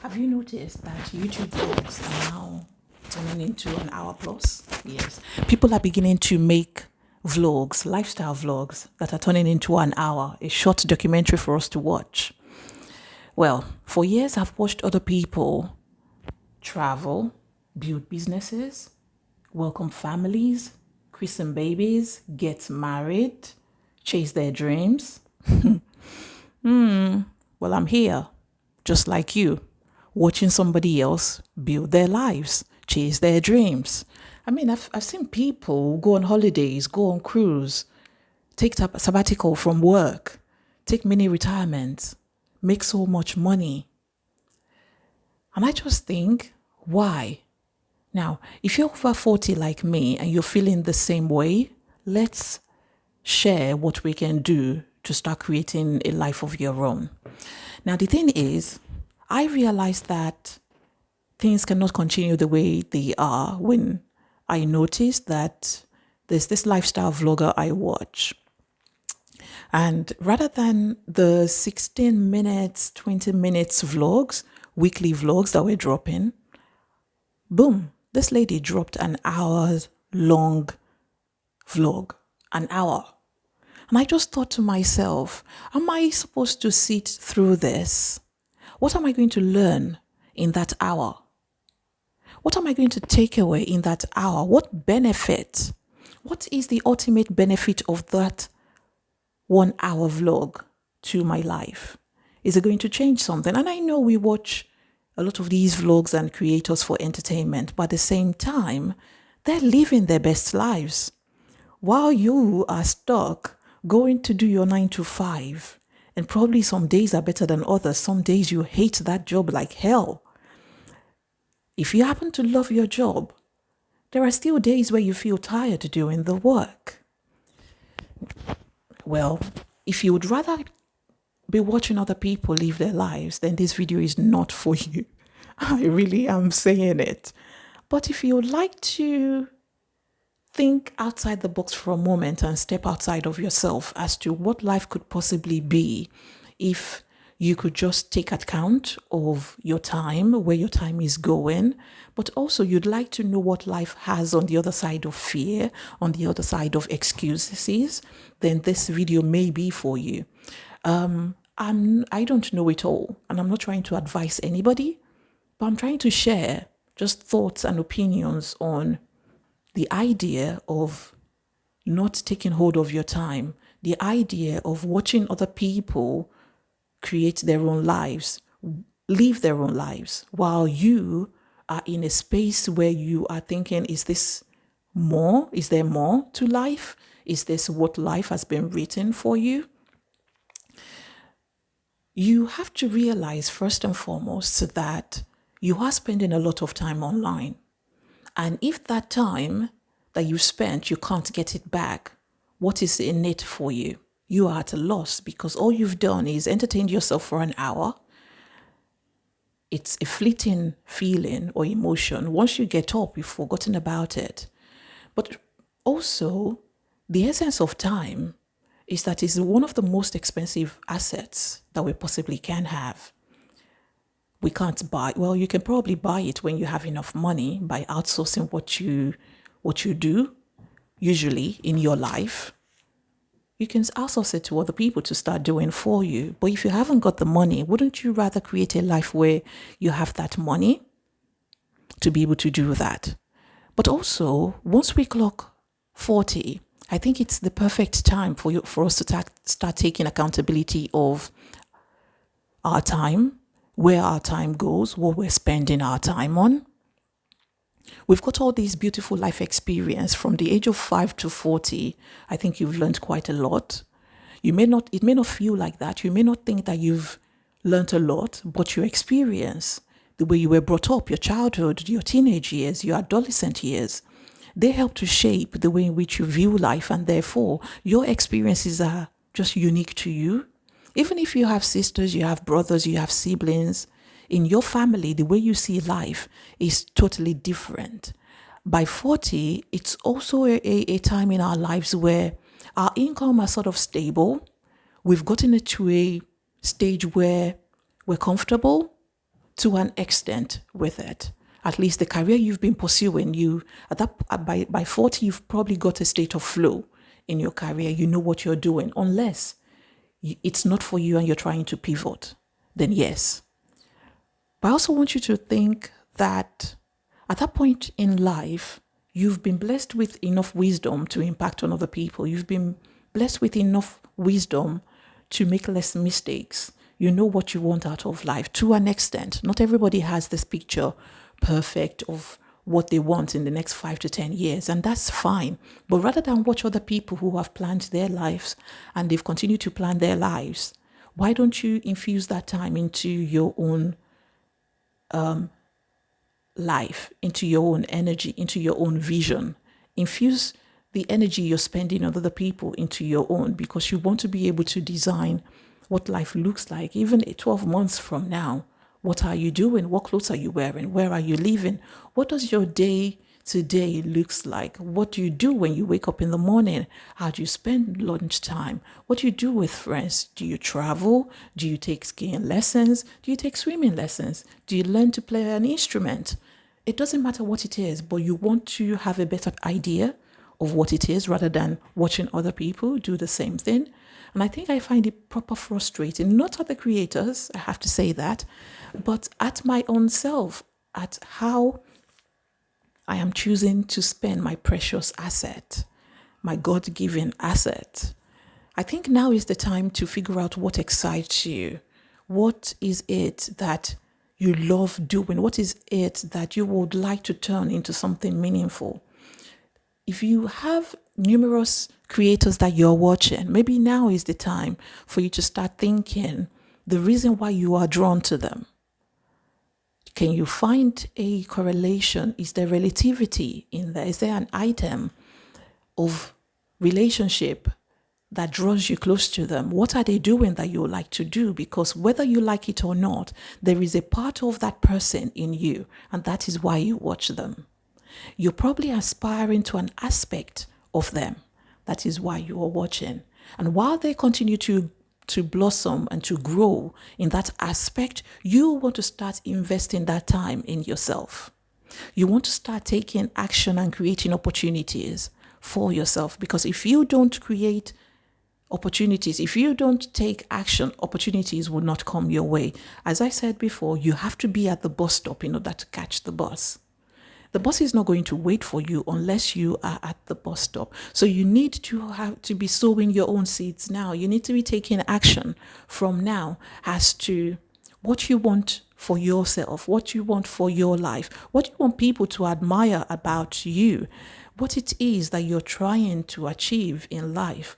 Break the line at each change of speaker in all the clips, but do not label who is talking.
Have you noticed that YouTube vlogs are now turning into an hour plus? Yes. People are beginning to make vlogs, lifestyle vlogs, that are turning into an hour, a short documentary for us to watch. Well, for years I've watched other people travel, build businesses, welcome families, christen babies, get married, chase their dreams. Well, I'm here, just like you, watching somebody else build their lives, chase their dreams. I mean, I've seen people go on holidays, go on cruise, take sabbatical from work, take mini retirement, make so much money. And I just think, why? Now, if you're over 40 like me and you're feeling the same way, let's share what we can do to start creating a life of your own. Now, the thing is, I realized that things cannot continue the way they are when I noticed that there's this lifestyle vlogger I watch. And rather than the 16 minutes, 20 minutes vlogs, weekly vlogs that we're dropping, boom, this lady dropped an hour long vlog, an hour. And I just thought to myself, am I supposed to sit through this? What am I going to learn in that hour? What am I going to take away in that hour? What benefit? What is the ultimate benefit of that 1 hour vlog to my life? Is it going to change something? And I know we watch a lot of these vlogs and creators for entertainment, but at the same time, they're living their best lives. While you are stuck going to do your 9 to 5, and probably some days are better than others. Some days you hate that job like hell. If you happen to love your job, there are still days where you feel tired doing the work. Well, if you would rather be watching other people live their lives, then this video is not for you. I really am saying it. But if you would like to think outside the box for a moment and step outside of yourself as to what life could possibly be if you could just take account of your time, where your time is going, but also you'd like to know what life has on the other side of fear, on the other side of excuses, then this video may be for you. I don't know it all, and I'm not trying to advise anybody, but I'm trying to share just thoughts and opinions on the idea of not taking hold of your time, the idea of watching other people create their own lives, live their own lives, while you are in a space where you are thinking, is this more? Is there more to life? Is this what life has been written for you? You have to realize first and foremost that you are spending a lot of time online. And if that time that you spent, you can't get it back, what is in it for you? You are at a loss because all you've done is entertained yourself for an hour. It's a fleeting feeling or emotion. Once you get up, you've forgotten about it. But also, the essence of time is that it's one of the most expensive assets that we possibly can have. We can't buy, well, you can probably buy it when you have enough money by outsourcing what you do, usually in your life. You can outsource it to other people to start doing for you. But if you haven't got the money, wouldn't you rather create a life where you have that money to be able to do that? But also, once we clock 40, I think it's the perfect time for us to start taking accountability of our time, where our time goes, what we're spending our time on. We've got all these beautiful life experience from the age of 5 to 40. I think you've learned quite a lot. It may not feel like that. You may not think that you've learned a lot, but your experience, the way you were brought up, your childhood, your teenage years, your adolescent years, they help to shape the way in which you view life, and therefore your experiences are just unique to you. Even if you have sisters, you have brothers, you have siblings, in your family, the way you see life is totally different. By 40, it's also a time in our lives where our income are sort of stable. We've gotten it to a stage where we're comfortable. to an extent with it. At least the career you've been pursuing, by 40, you've probably got a state of flow in your career. You know what you're doing, unless it's not for you and you're trying to pivot, then yes. But I also want you to think that at that point in life, you've been blessed with enough wisdom to impact on other people. You've been blessed with enough wisdom to make less mistakes. You know what you want out of life to an extent. Not everybody has this picture perfect of what they want in the next 5 to 10 years, and that's fine. But rather than watch other people who have planned their lives and they've continued to plan their lives, why don't you infuse that time into your own life, into your own energy, into your own vision? Infuse the energy you're spending on other people into your own, because you want to be able to design what life looks like even 12 months from now. What are you doing? What clothes are you wearing? Where are you living? What does your day to day looks like? What do you do when you wake up in the morning? How do you spend lunchtime? What do you do with friends? Do you travel? Do you take skiing lessons? Do you take swimming lessons? Do you learn to play an instrument? It doesn't matter what it is, but you want to have a better idea of what it is rather than watching other people do the same thing. And I think I find it proper frustrating, not at the creators, I have to say that, but at my own self, at how I am choosing to spend my precious asset, my God-given asset. I think now is the time to figure out what excites you. What is it that you love doing? What is it that you would like to turn into something meaningful? If you have numerous creators that you're watching, maybe now is the time for you to start thinking the reason why you are drawn to them. Can you find a correlation? Is there relativity in there? Is there an item of relationship that draws you close to them? What are they doing that you like to do? Because whether you like it or not, there is a part of that person in you, and that is why you watch them. You're probably aspiring to an aspect of them. That is why you are watching. And while they continue to blossom and to grow in that aspect, you want to start investing that time in yourself. You want to start taking action and creating opportunities for yourself. Because if you don't create opportunities, if you don't take action, opportunities will not come your way. As I said before, you have to be at the bus stop in order to catch the bus. The bus is not going to wait for you unless you are at the bus stop. So you need to be sowing your own seeds now. You need to be taking action from now as to what you want for yourself, what you want for your life, what you want people to admire about you, what it is that you're trying to achieve in life.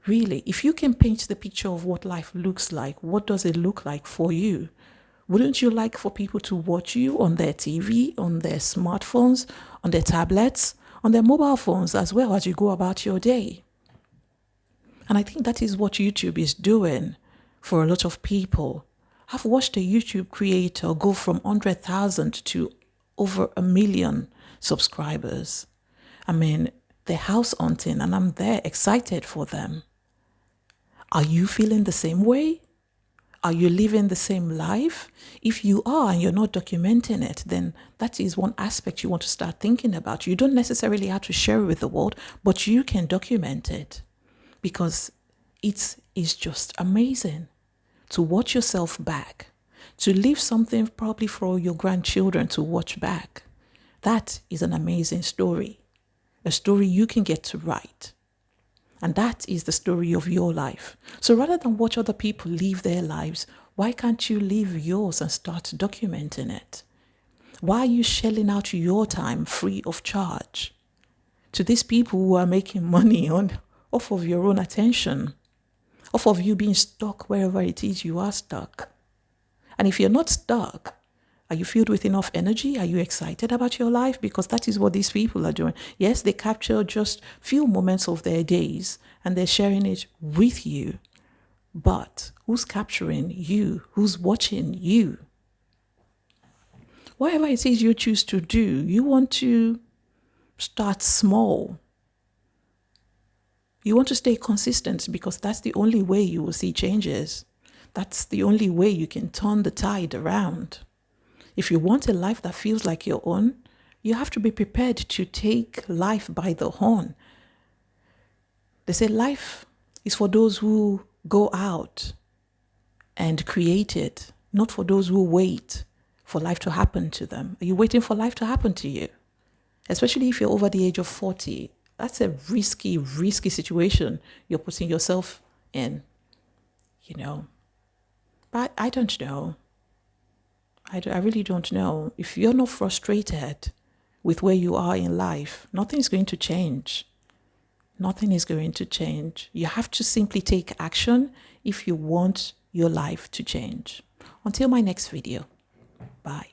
Really, if you can paint the picture of what life looks like, what does it look like for you? Wouldn't you like for people to watch you on their TV, on their smartphones, on their tablets, on their mobile phones as well as you go about your day? And I think that is what YouTube is doing for a lot of people. I've watched a YouTube creator go from 100,000 to over 1 million subscribers. I mean, they're house hunting and I'm there excited for them. Are you feeling the same way? Are you living the same life? If you are and you're not documenting it, then that is one aspect you want to start thinking about. You don't necessarily have to share it with the world, but you can document it because it is just amazing to watch yourself back, to leave something probably for your grandchildren to watch back. That is an amazing story, a story you can get to write. And that is the story of your life. So rather than watch other people live their lives, why can't you live yours and start documenting it? Why are you shelling out your time free of charge to these people who are making money off of your own attention, off of you being stuck wherever it is you are stuck? And if you're not stuck, are you filled with enough energy? Are you excited about your life? Because that is what these people are doing. Yes, they capture just few moments of their days and they're sharing it with you. But who's capturing you? Who's watching you? Whatever it is you choose to do, you want to start small. You want to stay consistent because that's the only way you will see changes. That's the only way you can turn the tide around. If you want a life that feels like your own, you have to be prepared to take life by the horn. They say life is for those who go out and create it, not for those who wait for life to happen to them. Are you waiting for life to happen to you? Especially if you're over the age of 40. That's a risky situation you're putting yourself in, But I don't know. I really don't know. If you're not frustrated with where you are in life, nothing's going to change. Nothing is going to change. You have to simply take action if you want your life to change. Until my next video. Bye.